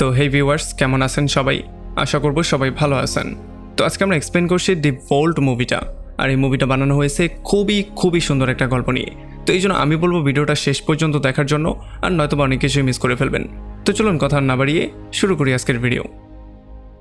তো হে ভিউয়ার্স, কেমন আছেন সবাই? আশা করব সবাই ভালো আছেন। তো আজকে আমরা এক্সপ্লেন করছি দি ভোল্ট মুভিটা। আর এই মুভিটা বানানো হয়েছে খুবই সুন্দর একটা গল্প নিয়ে। তো এই জন্য আমি বলবো ভিডিওটা শেষ পর্যন্ত দেখার জন্য, আর নয়তোবা অনেক কিছুই মিস করে ফেলবেন। তো চলুন কথা না বাড়িয়ে শুরু করি আজকের ভিডিও।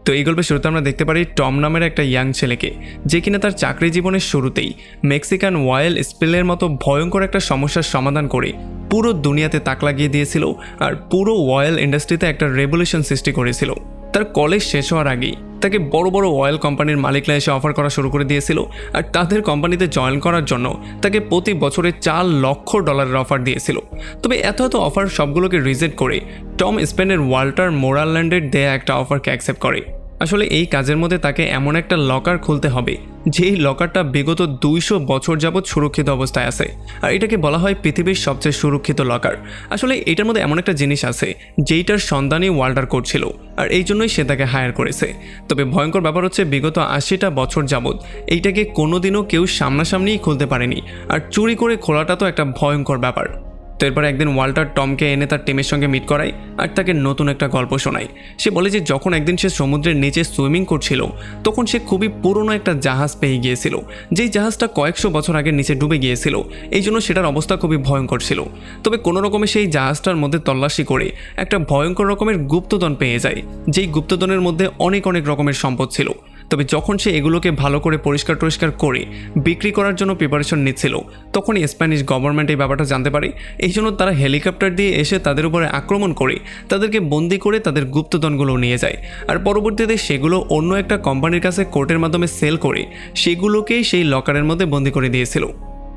তো এই গল্পের শুরুতে আমরা দেখতে পারি টম নামের একটা ইয়াং ছেলেকে, যে কিনা তার চাকরি জীবনের শুরুতেই মেক্সিকান ওয়াইল্ড স্পেলের মতো ভয়ঙ্কর একটা সমস্যার সমাধান করে পুরো দুনিয়াতে তাক লাগিয়ে দিয়েছিল আর পুরো ওয়েল ইন্ডাস্ট্রিতে একটা রেভলিউশন সৃষ্টি করেছিল। তার কলেজ শেষ হওয়ার আগেই তাকে বড় বড় অয়েল কোম্পানির মালিকরা এসে অফার করা শুরু করে দিয়েছিল, আর তাদের কোম্পানিতে জয়েন করার জন্য তাকে প্রতি বছরে $4 লক্ষ অফার দিয়েছিল। তবে এত অফার সবগুলোকে রিজেক্ট করে টম স্পেনের ওয়াল্টার মোরাল্যান্ডের দেয়া একটা অফারকে অ্যাকসেপ্ট করে। আসলে এই কাজের মধ্যে তাকে এমন একটা লকার খুলতে হবে যেই লকারটা বিগত 200 বছর যাবৎ সুরক্ষিত অবস্থায় আছে, আর এটাকে বলা হয় পৃথিবীর সবচেয়ে সুরক্ষিত লকার। আসলে এটার মধ্যে এমন একটা জিনিস আছে যেইটার সন্ধানই ওয়াল্টার করছিল, আর এই জন্যই সে তাকে হায়ার করেছে। তবে ভয়ঙ্কর ব্যাপার হচ্ছে বিগত 80টা বছর যাবৎ এইটাকে কোনোদিনও কেউ সামনাসামনিই খুলতে পারেনি, আর চুরি করে খোলাটা তো একটা ভয়ঙ্কর ব্যাপার। তো এরপর একদিন ওয়াল্টার টমকে এনে তার টিমের সঙ্গে মিট করায় আর তাকে নতুন একটা গল্প শোনায়। সে বলে যে যখন একদিন সে সমুদ্রের নিচে সুইমিং করছিল, তখন সে খুবই পুরনো একটা জাহাজ পেয়ে গিয়েছিল, যেই জাহাজটা কয়েকশো বছর আগে নিচে ডুবে গিয়েছিল। এই জন্য সেটার অবস্থা খুবই ভয়ঙ্কর ছিল। তবে কোনো রকমে সেই জাহাজটার মধ্যে তল্লাশি করে একটা ভয়ঙ্কর রকমের গুপ্তধন পেয়ে যায়, যেই গুপ্তধনের মধ্যে অনেক রকমের সম্পদ ছিল। তবে যখন সে এগুলোকে ভালো করে পরিষ্কার করে বিক্রি করার জন্য প্রিপারেশন নিচ্ছিল, তখনই স্প্যানিশ গভর্নমেন্ট এই ব্যাপারটা জানতে পারে। এই জন্য তারা হেলিকপ্টার দিয়ে এসে তাদের উপরে আক্রমণ করে তাদেরকে বন্দি করে তাদের গুপ্তধনগুলো নিয়ে যায়, আর পরবর্তীতে সেগুলো অন্য একটা কোম্পানির কাছে কোর্টের মাধ্যমে সেল করে সেগুলোকেই সেই লকারের মধ্যে বন্দি করে দিয়েছিল।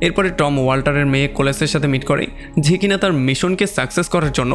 এরপরে টম ওয়াল্টারের মেয়ে কোলেসের সাথে মিট করে, যে কিনা তার মিশনকে সাকসেস করার জন্য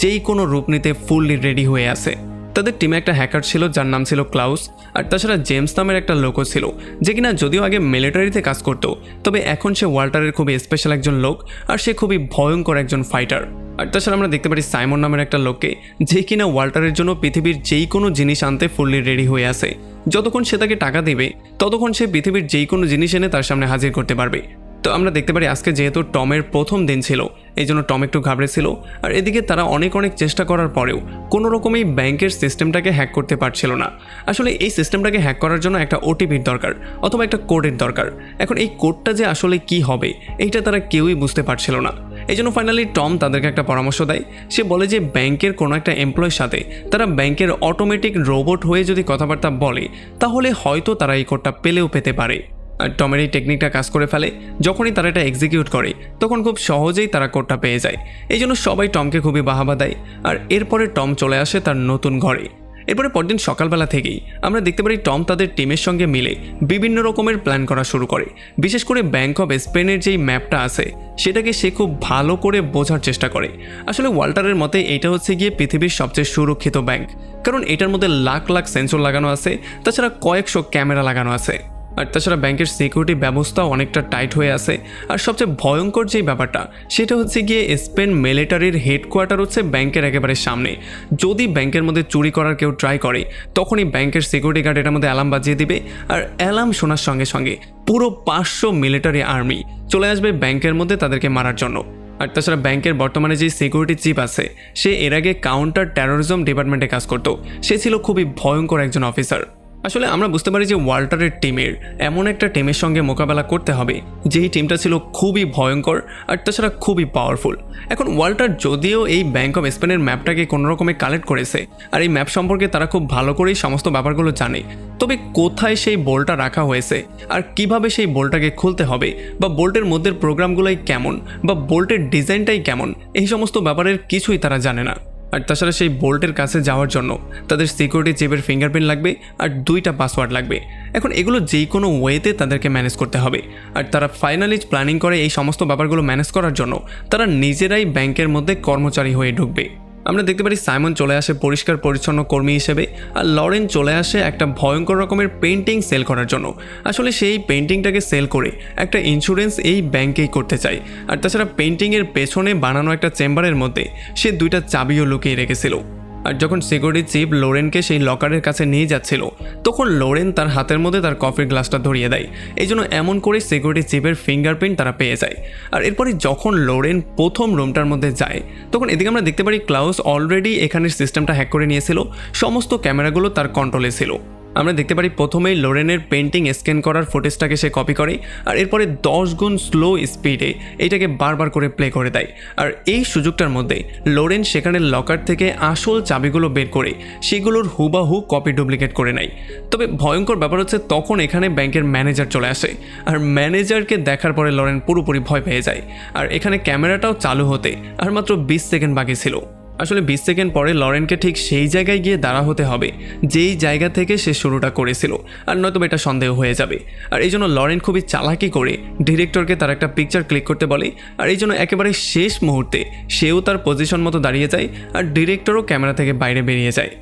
যেই কোনো রূপ নিতে ফুললি রেডি হয়ে আছে। তাদের টিমে একটা হ্যাকার ছিল যার নাম ছিল ক্লাউস, আর তাছাড়া জেমস নামের একটা লোকও ছিল, যে কিনা যদিও আগে মিলিটারিতে কাজ করত, তবে এখন সে ওয়াল্টারের খুবই স্পেশাল একজন লোক, আর সে খুবই ভয়ঙ্কর একজন ফাইটার। আর তাছাড়া আমরা দেখতে পারি সাইমন নামের একটা লোককে, যে কিনা ওয়াল্টারের জন্য পৃথিবীর যেই কোনো জিনিস আনতে ফুললি রেডি হয়ে আছে। যতক্ষণ সে তাকে টাকা দেবে ততক্ষণ সে পৃথিবীর যেই কোনো জিনিস এনে তার সামনে হাজির করতে পারবে। তো আমরা দেখতে পারি আজকে যেহেতু টমের প্রথম দিন ছিল, এই জন্য টম একটু ঘাবড়েছিল, আর এদিকে তারা অনেক চেষ্টা করার পরেও কোনো রকমেই ব্যাংকের সিস্টেমটাকে হ্যাক করতে পারছিল না। আসলে এই সিস্টেমটাকে হ্যাক করার জন্য একটা ওটিপির দরকার অথবা একটা কোডের দরকার। এখন এই কোডটা যে আসলে কি হবে এইটা তারা কেউই বুঝতে পারছিল না। এই জন্য ফাইনালি টম তাদেরকে একটা পরামর্শ দেয়। সে বলে যে ব্যাংকের কোনো একটা এমপ্লয়ের সাথে তারা ব্যাংকের অটোমেটিক রোবট হয়ে যদি কথাবার্তা বলে, তাহলে হয়তো তারা এই কোডটা পেলেও পেতে পারে। আর টমের এই টেকনিকটা কাজ করে ফেলে। যখনই তারা এটা এক্সিকিউট করে তখন খুব সহজেই তারা কোডটা পেয়ে যায়। এই জন্য সবাই টমকে খুবই বাহাবা দেয়, আর এরপরে টম চলে আসে তার নতুন ঘরে। এরপরে পরদিন সকালবেলা থেকেই আমরা দেখতে পারি টম তাদের টিমের সঙ্গে মিলে বিভিন্ন রকমের প্ল্যান করা শুরু করে। বিশেষ করে ব্যাংক অফ স্পেনের যেই ম্যাপটা আছে সেটাকে সে খুব ভালো করে বোঝার চেষ্টা করে। আসলে ওয়াল্টারের মতে এটা হচ্ছে গিয়ে পৃথিবীর সবচেয়ে সুরক্ষিত ব্যাংক, কারণ এটার মধ্যে লাখ সেন্সর লাগানো আছে, তাছাড়া কয়েকশো ক্যামেরা লাগানো আছে, আর তাছাড়া ব্যাংকের সিকিউরিটি ব্যবস্থাও অনেকটা টাইট হয়ে আছে। আর সবচেয়ে ভয়ঙ্কর যেই ব্যাপারটা সেটা হচ্ছে গিয়ে স্পেন মিলিটারির হেডকোয়ার্টার হচ্ছে ব্যাংকের একেবারে সামনে। যদি ব্যাংকের মধ্যে চুরি করার কেউ ট্রাই করে, তখনই ব্যাংকের সিকিউরিটি গার্ড এটার মধ্যে অ্যালার্ম বাজিয়ে দিবে, আর অ্যালার্ম শোনার সঙ্গে সঙ্গে পুরো 500 মিলিটারি আর্মি চলে আসবে ব্যাংকের মধ্যে তাদেরকে মারার জন্য। আর তাছাড়া ব্যাংকের বর্তমানে যে সিকিউরিটি চিফ আছে সে এর আগে কাউন্টার টেরোরিজম ডিপার্টমেন্টে কাজ করত। সে ছিল খুবই ভয়ঙ্কর একজন অফিসার। আসলে আমরা বুঝতে পারি যে ওয়াল্টারের টিমের এমন একটা টিমের সঙ্গে মোকাবেলা করতে হবে যেই টিমটা ছিল খুবই ভয়ঙ্কর আর তাছাড়া খুবই পাওয়ারফুল। এখন ওয়াল্টার যদিও এই ব্যাংক অফ স্পেনের ম্যাপটাকে কোনো রকমে কালেক্ট করেছে, আর এই ম্যাপ সম্পর্কে তারা খুব ভালো করেই সমস্ত ব্যাপারগুলো জানে, তবে কোথায় সেই বোল্টটা রাখা হয়েছে আর কিভাবে সেই বোল্টটাকে খুলতে হবে, বা বোল্টের মধ্যে প্রোগ্রামগুলোই কেমন, বা বোল্টের ডিজাইনটাই কেমন, এই সমস্ত ব্যাপারের কিছুই তারা জানে না। আর তাছাড়া সেই বোল্টের কাছে যাওয়ার জন্য তাদের সিকিউরিটি চিপের ফিঙ্গারপ্রিন্ট লাগবে আর 2টা পাসওয়ার্ড লাগবে। এখন এগুলো যেই কোনো ওয়েতে তাদেরকে ম্যানেজ করতে হবে, আর তারা ফাইনালি প্ল্যানিং করে এই সমস্ত ব্যাপারগুলো ম্যানেজ করার জন্য তারা নিজেরাই ব্যাংকের মধ্যে কর্মচারী হয়ে ঢুকবে। আমরা দেখতে পারি সাইমন চলে আসে পরিষ্কার পরিচ্ছন্ন কর্মী হিসেবে, আর লরেন চলে আসে একটা ভয়ঙ্কর রকমের পেন্টিং সেল করার জন্য। আসলে সেই পেন্টিংটাকে সেল করে একটা ইন্স্যুরেন্স এই ব্যাংকেই করতে চায়। আর তাছাড়া পেন্টিংয়ের পেছনে বানানো একটা চেম্বারের মধ্যে সে 2টা চাবিও লুকিয়ে রেখেছিল। আর যখন সিকিউরিটি চিফ লোরেনকে সেই লকারের কাছে নিয়ে যাচ্ছিল তখন লোরেন তার হাতের মধ্যে তার কফির গ্লাসটা ধরিয়ে দেয়। এই জন্য এমন করে সিকিউরিটি চিফের ফিঙ্গারপ্রিন্ট তারা পেয়ে যায়। আর এরপরে যখন লোরেন প্রথম রুমটার মধ্যে যায় তখন এদিকে আমরা দেখতে পারি ক্লাউস অলরেডি এখানের সিস্টেমটা হ্যাক করে নিয়েছিল, সমস্ত ক্যামেরাগুলো তার কন্ট্রোলে ছিল। আমরা দেখতে পারি প্রথমেই লোরেনের পেন্টিং স্ক্যান করার ফুটেজটাকে সে কপি করে আর এরপরে 10 গুণ স্লো স্পিডে এইটাকে বারবার করে প্লে করে দেয়। আর এই সুযোগটার মধ্যে লোরেন সেখানে লকার থেকে আসল চাবিগুলো বের করে সেগুলোর হুবাহু কপি ডুপ্লিকেট করে নেয়। তবে ভয়ঙ্কর ব্যাপার হচ্ছে তখন এখানে ব্যাংকের ম্যানেজার চলে আসে আর ম্যানেজারকে দেখার পরে লোরেন পুরোপুরি ভয় পেয়ে যায়। আর এখানে ক্যামেরাটাও চালু হতে আর মাত্র 20 সেকেন্ড বাকি ছিল। আসলে 20 সেকেন্ড পরে লরেনকে ঠিক সেই জায়গায় গিয়ে দাঁড়া হতে হবে যেই জায়গা থেকে সে শুরুটা করেছিল, আর নয়তো এটা সন্দেহ হয়ে যাবে। আর এই জন্য লরেন খুবই চালাকি করে ডিরেক্টরকে তার একটা পিকচার ক্লিক করতে বলে। আর এই জন্য একেবারে শেষ মুহূর্তে সেও তার পজিশন মতো দাঁড়িয়ে যায় আর ডিরেক্টরও ক্যামেরা থেকে বাইরে বেরিয়ে যায়।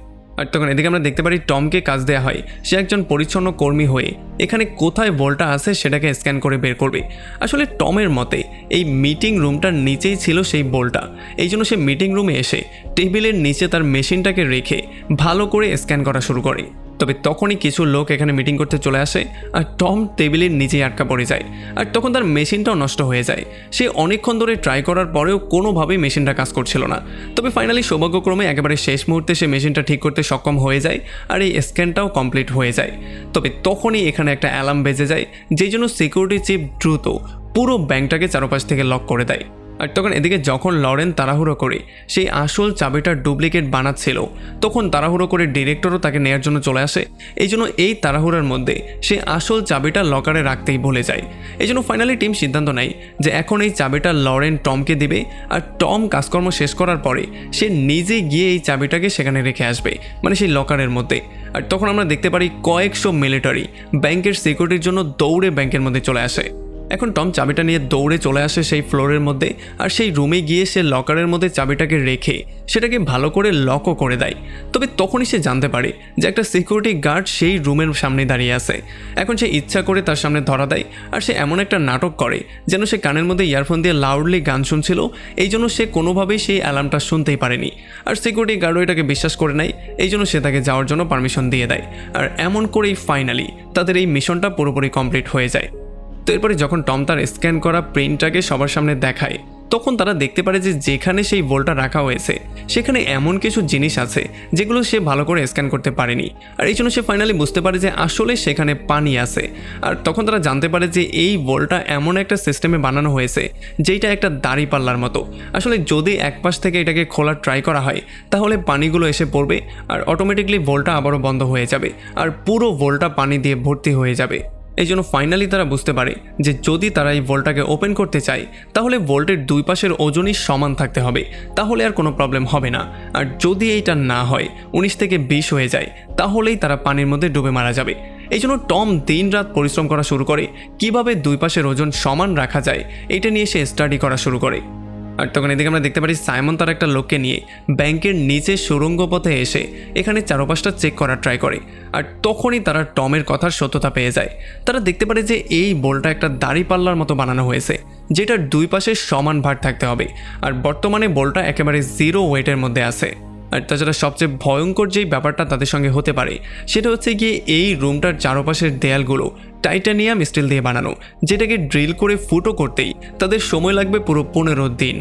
আর তখন এদিকে আমরা দেখতে পারি টমকে কাজ দেওয়া হয় সে একজন পরিচ্ছন্ন কর্মী হয়ে এখানে কোথায় বলটা আছে সেটাকে স্ক্যান করে বের করবে। আসলে টমের মতে এই মিটিং রুমটার নিচেই ছিল সেই বলটা, এই জন্য সে মিটিং রুমে এসে টেবিলের নিচে তার মেশিনটাকে রেখে ভালো করে স্ক্যান করা শুরু করে। তবে তখনই কিছু লোক এখানে মিটিং করতে চলে আসে আর টম টেবিলের নিচেই আটকা পড়ে যায়। আর তখন তার মেশিনটাও নষ্ট হয়ে যায়। সে অনেকক্ষণ ধরে ট্রাই করার পরেও কোনোভাবেই মেশিনটা কাজ করছিল না। তবে ফাইনালি সৌভাগ্যক্রমে একেবারে শেষ মুহূর্তে সে মেশিনটা ঠিক করতে সক্ষম হয়ে যায় আর এই স্ক্যানটাও কমপ্লিট হয়ে যায়। তবে তখনই এখানে একটা অ্যালার্ম বেজে যায়, যেই জন্য সিকিউরিটি চিফ দ্রুত পুরো ব্যাংকটাকে চারপাশ থেকে লক করে দেয়। আর তখন এদিকে যখন লরেন তাড়াহুড়ো করে সেই আসল চাবিটার ডুপ্লিকেট বানাচ্ছিল তখন তাড়াহুড়ো করে ডিরেক্টরও তাকে নেয়ার জন্য চলে আসে। এই জন্য এই তাড়াহুড়োর মধ্যে সে আসল চাবিটা লকারে রাখতেই ভুলে যায়। এই জন্য ফাইনালি টিম সিদ্ধান্ত নেয় যে এখন এই চাবিটা লরেন টমকে দিবে আর টম কাজকর্ম শেষ করার পরে সে নিজে গিয়ে এই চাবিটাকে সেখানে রেখে আসবে, মানে সেই লকারের মধ্যে। আর তখন আমরা দেখতে পারি কয়েকশো মিলিটারি ব্যাংকের সিকিউরিটির জন্য দৌড়ে ব্যাংকের মধ্যে চলে আসে। এখন টম চাবিটা নিয়ে দৌড়ে চলে আসে সেই ফ্লোরের মধ্যে আর সেই রুমে গিয়ে সে লকারের মধ্যে চাবিটাকে রেখে সেটাকে ভালো করে লকও করে দেয়। তবে তখনই সে জানতে পারে যে একটা সিকিউরিটি গার্ড সেই রুমের সামনে দাঁড়িয়ে আছে। এখন সে ইচ্ছা করে তার সামনে ধরা দেয় আর সে এমন একটা নাটক করে যেন সে কানের মধ্যে ইয়ারফোন দিয়ে লাউডলি গান শুনছিল, এই জন্য সে কোনোভাবেই সেই অ্যালার্মটা শুনতেই পারেনি। আর সিকিউরিটি গার্ডও এটাকে বিশ্বাস করে নেয়, এই জন্য সে তাকে যাওয়ার জন্য পারমিশন দিয়ে দেয়। আর এমন করেই ফাইনালি তাদের এই মিশনটা পুরোপুরি কমপ্লিট হয়ে যায়। তো এরপরে যখন টম তার স্ক্যান করা প্রিন্টটাকে সবার সামনে দেখায় তখন তারা দেখতে পারে যে যেখানে সেই বলটা রাখা হয়েছে সেখানে এমন কিছু জিনিস আছে যেগুলো সে ভালো করে স্ক্যান করতে পারেনি। আর এই জন্য সে ফাইনালি বুঝতে পারে যে আসলে সেখানে পানি আছে। আর তখন তারা জানতে পারে যে এই বলটা এমন একটা সিস্টেমে বানানো হয়েছে যেটা একটা দাঁড়িপাল্লার মতো। আসলে যদি এক পাশ থেকে এটাকে খোলার ট্রাই করা হয় তাহলে পানিগুলো এসে পড়বে আর অটোমেটিকলি বলটা আবারও বন্ধ হয়ে যাবে আর পুরো বলটা পানি দিয়ে ভর্তি হয়ে যাবে। এই জন্য ফাইনালি তারা বুঝতে পারে যে যদি তারা এই ভোল্টটাকে ওপেন করতে চায় তাহলে ভোল্টের দুই পাশের ওজনই সমান থাকতে হবে, তাহলে আর কোনো প্রবলেম হবে না। আর যদি এইটা না হয় 19 থেকে 20 হয়ে যায় তাহলেই তারা পানির মধ্যে ডুবে মারা যাবে। এই জন্য টম দিন রাত পরিশ্রম করা শুরু করে কিভাবে দুই পাশের ওজন সমান রাখা যায় এটা নিয়ে সে স্টাডি করা শুরু করে। আর তখন এদিকে আমরা দেখতে পারি সাইমন তার একটা লোককে নিয়ে ব্যাংকের নিচে সুড়ঙ্গ পথে এসে এখানে চারপাশটা চেক করার ট্রাই করে। আর তখনই তারা টমের কথার সত্যতা পেয়ে যায়। তারা দেখতে পারে যে এই বলটা একটা দাঁড়িপাল্লার মতো বানানো হয়েছে যেটার দুই পাশে সমান ভার থাকতে হবে। আর বর্তমানে বলটা একেবারে 0 ওয়েটের মধ্যে আছে। আর তাছাড়া সবচেয়ে ভয়ঙ্কর যেই ব্যাপারটা তাদের সঙ্গে হতে পারে সেটা হচ্ছে গিয়ে এই রুমটার চারপাশের দেয়ালগুলো টাইটানিয়াম স্টিল দিয়ে বানানো, যেটাকে ড্রিল করে ফুটো করতেই তাদের সময় লাগবে পুরো 15 দিন।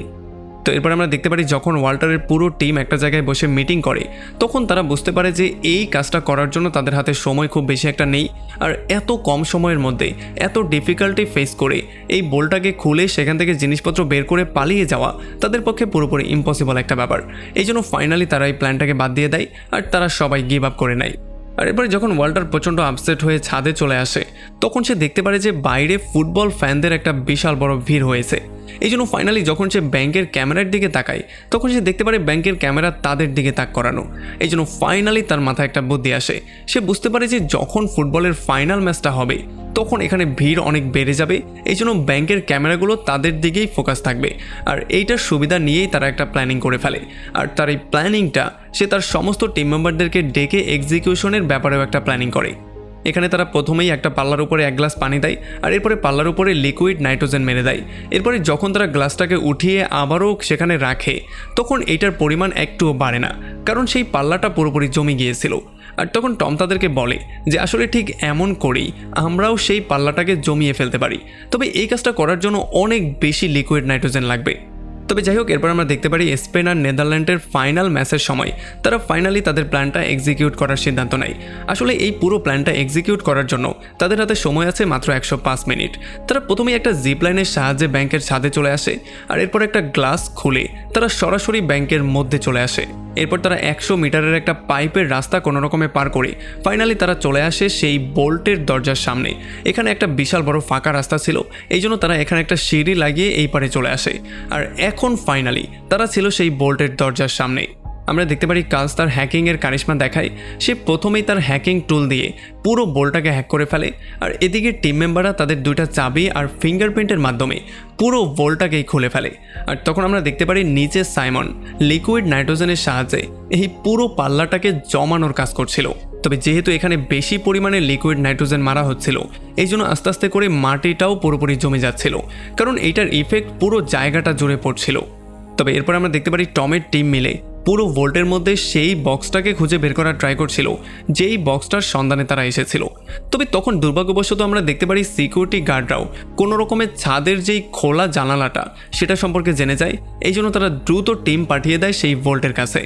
তো এরপর আমরা দেখতে পারি যখন ওয়াল্টারের পুরো টিম একটা জায়গায় বসে মিটিং করে তখন তারা বুঝতে পারে যে এই কাজটা করার জন্য তাদের হাতে সময় খুব বেশি একটা নেই। আর এত কম সময়ের মধ্যে এত ডিফিকাল্টি ফেস করে এই বোলটাকে খুলে সেখান থেকে জিনিসপত্র বের করে পালিয়ে যাওয়া তাদের পক্ষে পুরোপুরি ইম্পসিবল একটা ব্যাপার। এই জন্য ফাইনালি তারা এই প্ল্যানটাকে বাদ দিয়ে দেয় আর তারা সবাই গিভ আপ করে নেয়। আর এরপরে যখন ওয়াল্টার প্রচণ্ড আপসেট হয়ে ছাদে চলে আসে তখন সে দেখতে পারে যে বাইরে ফুটবল ফ্যানদের একটা বিশাল বড় ভিড় হয়েছে। এই জন্য ফাইনালি যখন সে ব্যাংকের ক্যামেরার দিকে তাকায় তখন সে দেখতে পারে ব্যাংকের ক্যামেরা তাদের দিকে তাক করানো। এই জন্য ফাইনালি তার মাথায় একটা বুদ্ধি আসে। সে বুঝতে পারে যে যখন ফুটবলের ফাইনাল ম্যাচটা হবে তখন এখানে ভিড় অনেক বেড়ে যাবে, এই জন্য ব্যাংকের ক্যামেরাগুলো তাদের দিকেই ফোকাস থাকবে। আর এইটার সুবিধা নিয়েই তারা একটা প্ল্যানিং করে ফেলে। আর তার এই প্ল্যানিংটা সে তার সমস্ত টিম মেম্বারদেরকে ডেকে এক্সিকিউশনের ব্যাপারেও একটা প্ল্যানিং করে। এখানে তারা প্রথমেই একটা পাল্লার উপরে এক গ্লাস পানি দেয় আর এরপরে পাল্লার উপরে লিকুইড নাইট্রোজেন মেরে দেয়। এরপরে যখন তারা গ্লাসটাকে উঠিয়ে আবারও সেখানে রাখে তখন এটার পরিমাণ একটুও বাড়ে না, কারণ সেই পাল্লাটা পুরোপুরি জমে গিয়েছিল। আর তখন টম তাদেরকে বলে যে আসলে ঠিক এমন করেই আমরাও সেই পাল্লাটাকে জমিয়ে ফেলতে পারি, তবে এই কাজটা করার জন্য অনেক বেশি লিকুইড নাইট্রোজেন লাগবে। তবে যাই হোক, এরপর আমরা দেখতে পারি স্পেন আর নেদারল্যান্ডের ফাইনাল ম্যাচের সময় তারা ফাইনালি তাদের প্ল্যানটা এক্সিকিউট করার সিদ্ধান্ত নেয়। আসলে এই পুরো প্ল্যানটা এক্সিকিউট করার জন্য তাদের হাতে সময় আছে মাত্র 105 মিনিট। তারা প্রথমেই একটা জিপ লাইনের সাহায্যে ব্যাংকের ছাদে চলে আসে আর এরপর একটা গ্লাস খুলে তারা সরাসরি ব্যাংকের মধ্যে চলে আসে। এরপর তারা 100 মিটারের একটা পাইপের রাস্তা কোনো রকমে পার করে ফাইনালি তারা চলে আসে সেই বোল্টের দরজার সামনে। এখানে একটা বিশাল বড় ফাঁকা রাস্তা ছিল, এই জন্য তারা এখানে একটা সিঁড়ি লাগিয়ে এই পারে চলে আসে। আর এখন ফাইনালি তারা ছিল সেই বোল্টের দরজার সামনে। আমরা দেখতে পারি কাজ তার হ্যাকিংয়ের কারিশমা দেখায়। সে প্রথমেই তার হ্যাকিং টুল দিয়ে পুরো বোল্টটাকে হ্যাক করে ফেলে আর এদিকে টিম মেম্বাররা তাদের 2টা চাবি আর ফিঙ্গারপ্রিন্টের মাধ্যমে পুরো বোল্টটাকেই খুলে ফেলে। আর তখন আমরা দেখতে পারি নিচে সাইমন লিকুইড নাইট্রোজেনের সাহায্যে এই পুরো পাল্লাটাকে জমানোর কাজ করছিল। তবে যেহেতু এখানে বেশি পরিমাণে লিকুইড নাইট্রোজেন মারা হচ্ছিল, এই জন্য আস্তে আস্তে করে মাটিটাও পুরোপুরি জমে যাচ্ছিল, কারণ এইটার ইফেক্ট পুরো জায়গাটা জুড়ে পড়ছিল। তবে এরপর আমরা দেখতে পারি টমের টিম মিলে পুরো ভোল্টের মধ্যে সেই বক্সটাকে খুঁজে বের করার ট্রাই করছিল যেই বক্সটার সন্ধানে তারা এসেছিল। তবে তখন দুর্ভাগ্যবশত আমরা দেখতে পারি সিকিউরিটি গার্ডরাও কোনো রকমের ছাদের যেই খোলা জানালাটা সেটা সম্পর্কে জেনে যায়, এই জন্য তারা দ্রুত টিম পাঠিয়ে দেয় সেই ভোল্টের কাছে।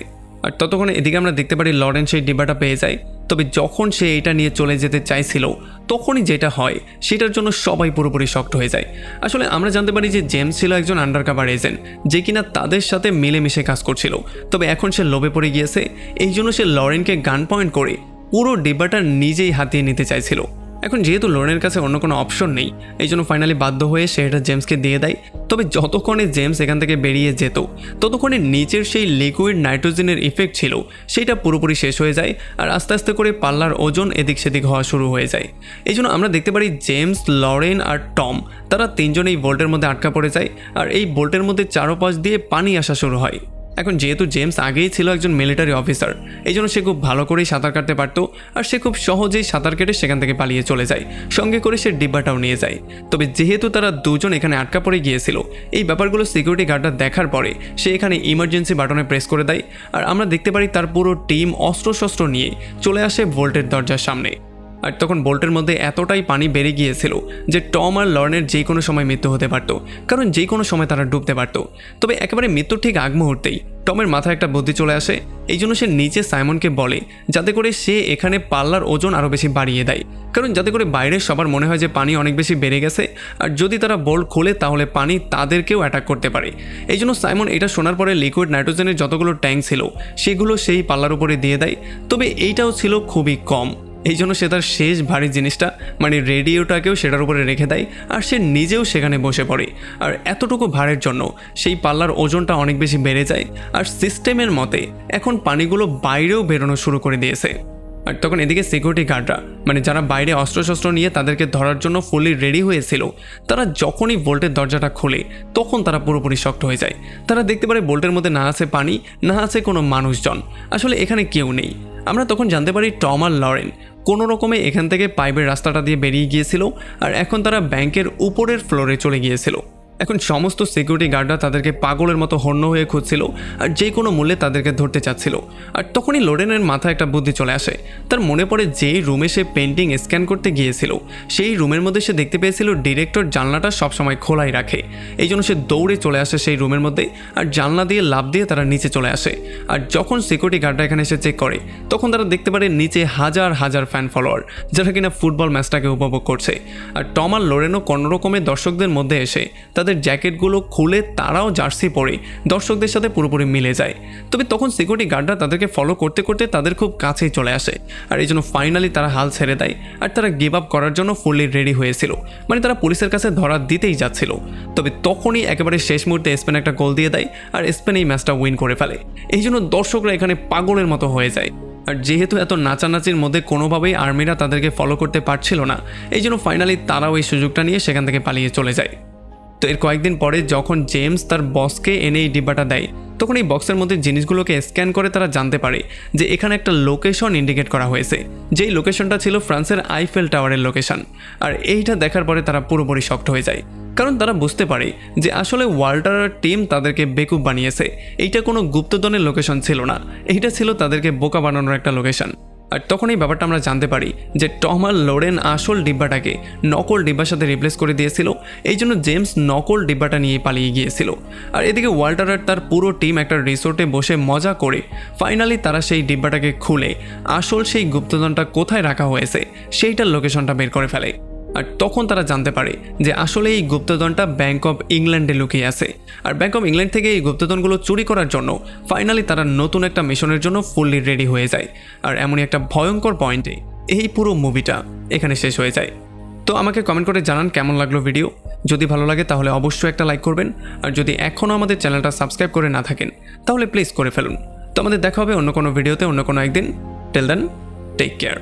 আর ততক্ষণে এদিকে আমরা দেখতে পারি লরেন্স সেই ডিব্বাটা পেয়ে যায়। তবে যখন সে এটা নিয়ে চলে যেতে চাইছিল তখনই যেটা হয় সেটার জন্য সবাই পুরোপুরি শক্ট হয়ে যায়। আসলে আমরা জানতে পারি যে জেমস ছিল একজন আন্ডারকভার এজেন্ট যে কিনা তাদের সাথে মিলেমিশে কাজ করছিল। তবে এখন সে লোভে পড়ে গিয়েছে, এই জন্য সে লরেনকে গান পয়েন্ট করে পুরো ডিব্বাটা নিজেই হাতিয়ে নিতে চাইছিল। এখন যেহেতু লোরেনের কাছে অন্য কোনো অপশন নেই, এই জন্য ফাইনালি বাধ্য হয়ে সে এটা জেমসকে দিয়ে দেয়। তবে যতক্ষণে জেমস এখান থেকে বেরিয়ে যেত ততক্ষণে নিচের সেই লিকুইড নাইট্রোজেনের ইফেক্ট ছিল সেটা পুরোপুরি শেষ হয়ে যায় আর আস্তে আস্তে করে পাল্লার ওজন এদিক সেদিক হওয়া শুরু হয়ে যায়। এই জন্য আমরা দেখতে পারি জেমস, লরেন আর টম তারা তিনজনেই বোল্টের মধ্যে আটকা পড়ে যায় আর এই বোল্টের মধ্যে চারপাশ দিয়ে পানি আসা শুরু হয়। এখন যেহেতু জেমস আগেই ছিল একজন মিলিটারি অফিসার, এই জন্য সে খুব ভালো করেই সাঁতার কাটতে পারত আর সে খুব সহজেই সাঁতার কেটে সেখান থেকে পালিয়ে চলে যায়, সঙ্গে করে সে ডিব্বাটাও নিয়ে যায়। তবে যেহেতু তারা দুজন এখানে আটকা পড়ে গিয়েছিল, এই ব্যাপারগুলো সিকিউরিটি গার্ডরা দেখার পরে সে এখানে ইমার্জেন্সি বাটনে প্রেস করে দেয় আর আমরা দেখতে পারি তার পুরো টিম অস্ত্রশস্ত্র নিয়ে চলে আসে ভোল্টের দরজার সামনে। আর তখন বোল্টের মধ্যে এতটাই পানি বেড়ে গিয়েছিল যে টম আর লরেনের যে কোনো সময় মৃত্যু হতে পারত, কারণ যে কোনো সময় তারা ডুবতে পারত। তবে একেবারে মৃত্যুর ঠিক আগ মুহূর্তেই টমের মাথায় একটা বুদ্ধি চলে আসে, এই জন্য সে নিচে সাইমনকে বলে যাতে করে সে এখানে পাল্লার ওজন আরও বেশি বাড়িয়ে দেয়, কারণ যাতে করে বাইরের সবার মনে হয় যে পানি অনেক বেশি বেড়ে গেছে আর যদি তারা বোল্ট খোলে তাহলে পানি তাদেরকেও অ্যাটাক করতে পারে। এই জন্য সাইমন এটা শোনার পরে লিকুইড নাইট্রোজেনের যতগুলো ট্যাঙ্ক ছিল সেগুলো সেই পাল্লার উপরে দিয়ে দেয়। তবে এইটাও ছিল খুবই কম, এই জন্য সে তার শেষ ভারী জিনিসটা মানে রেডিওটাকেও সেটার উপরে রেখে দেয় আর সে নিজেও সেখানে বসে পড়ে। আর এতটুকু ভারের জন্য সেই পাল্লার ওজনটা অনেক বেশি বেড়ে যায় আর সিস্টেমের মতে এখন পানিগুলো বাইরেও বেরোনো শুরু করে দিয়েছে। আর তখন এদিকে সিকিউরিটি গার্ডরা মানে যারা বাইরে অস্ত্রশস্ত্র নিয়ে তাদেরকে ধরার জন্য ফুলি রেডি হয়েছিল, তারা যখনই বোল্টের দরজাটা খোলে তখন তারা পুরোপুরি শক্ট হয়ে যায়। তারা দেখতে পারে বোল্টের মধ্যে না আছে পানি, না আছে কোনো মানুষজন, আসলে এখানে কেউ নেই। আমরা তখন জানতে পারি টম আর লরেন কোনো রকমে এখান থেকে পাইপের রাস্তাটা দিয়ে বেরিয়ে গিয়েছিল আর এখন তারা ব্যাংকের উপরের ফ্লোরে চলে গিয়েছিল। এখন সমস্ত সিকিউরিটি গার্ডরা তাদেরকে পাগলের মতো হন্য হয়ে খুঁজছিল আর যে কোনো মূল্যে তাদেরকে ধরতে চাচ্ছিল। আর তখনই লোরেনের মাথায় একটা বুদ্ধি চলে আসে, তার মনে পড়ে যেই রুমে সে পেন্টিং স্ক্যান করতে গিয়েছিল সেই রুমের মধ্যে সে দেখতে পেয়েছিল ডিরেক্টর জানলাটা সবসময় খোলাই রাখে। এই জন্য সে দৌড়ে চলে আসে সেই রুমের মধ্যে আর জানলা দিয়ে লাফ দিয়ে তারা নিচে চলে আসে। আর যখন সিকিউরিটি গার্ডরা এখানে এসে চেক করে তখন তারা দেখতে পারে নিচে হাজার হাজার ফ্যান ফলোয়ার যারা কিনা ফুটবল ম্যাচটাকে উপভোগ করছে। আর টম আর লোরেনও কোনো রকমের দর্শকদের মধ্যে এসে তাদের জ্যাকেটগুলো খুলে তারাও জার্সি পরে দর্শকদের সাথে পুরোপুরি মিলে যায়। তবে তখন সিকিউরিটি গার্ডরা তাদেরকে ফলো করতে করতে তাদের খুব কাছেই চলে আসে আর এই জন্য ফাইনালি তারা হাল ছেড়ে দেয় আর তারা গিভ আপ করার জন্য ফুললি রেডি হয়েছিল, মানে তারা পুলিশের কাছে ধরা দিতেই যাচ্ছিল। তবে তখনই একেবারে শেষ মুহূর্তে স্পেন একটা গোল দিয়ে দেয় আর স্পেন এই ম্যাচটা উইন করে ফেলে। এই জন্য দর্শকরা এখানে পাগলের মতো হয়ে যায়। আর যেহেতু এত নাচানাচির মধ্যে কোনোভাবেই আর্মিরা তাদেরকে ফলো করতে পারছিল না, এই জন্য ফাইনালি তারাও এই সুযোগটা নিয়ে সেখান থেকে পালিয়ে চলে যায়। তো এর কয়েকদিন পরে যখন জেমস তার বসকে এনে এই ডিব্বাটা দেয় তখন এই বক্সের মধ্যে জিনিসগুলোকে স্ক্যান করে তারা জানতে পারে যে এখানে একটা লোকেশন ইন্ডিকেট করা হয়েছে, যেই লোকেশনটা ছিল ফ্রান্সের আইফেল টাওয়ারের লোকেশন। আর এইটা দেখার পরে তারা পুরোপুরি শকড হয়ে যায়, কারণ তারা বুঝতে পারে যে আসলে ওয়াল্টার টিম তাদেরকে বেকুব বানিয়েছে। এইটা কোনো গুপ্তধনের লোকেশন ছিল না, এইটা ছিল তাদেরকে বোকা বানানোর একটা লোকেশন। আর তখন এই ব্যাপারটা আমরা জানতে পারি যে টম আর লোরেন আসল ডিব্বাটাকে নকল ডিব্বার সাথে রিপ্লেস করে দিয়েছিল, এই জন্য জেমস নকল ডিব্বাটা নিয়ে পালিয়ে গিয়েছিল। আর এদিকে ওয়াল্টার আর তার পুরো টিম একটা রিসোর্টে বসে মজা করে ফাইনালি তারা সেই ডিব্বাটাকে খুলে আসল সেই গুপ্তধনটা কোথায় রাখা হয়েছে সেইটার লোকেশনটা বের করে ফেলে। আর তখন তারা জানতে পারে যে আসলে এই গুপ্তধনটা ব্যাংক অফ ইংল্যান্ডে লুকিয়ে আছে। আর ব্যাংক অফ ইংল্যান্ড থেকে এই গুপ্তধনগুলো চুরি করার জন্য ফাইনালি তারা নতুন একটা মিশনের জন্য ফুললি রেডি হয়ে যায়। আর এমনই একটা ভয়ঙ্কর পয়েন্টে এই পুরো মুভিটা এখানে শেষ হয়ে যায়। তো আমাকে কমেন্ট করে জানান কেমন লাগলো ভিডিও। যদি ভালো লাগে তাহলে অবশ্যই একটা লাইক করবেন, আর যদি এখনও আমাদের চ্যানেলটা সাবস্ক্রাইব করে না থাকেন তাহলে প্লিজ করে ফেলুন। তো আমাদের দেখা হবে অন্য কোনো ভিডিওতে অন্য কোনো একদিন। Till then, take care.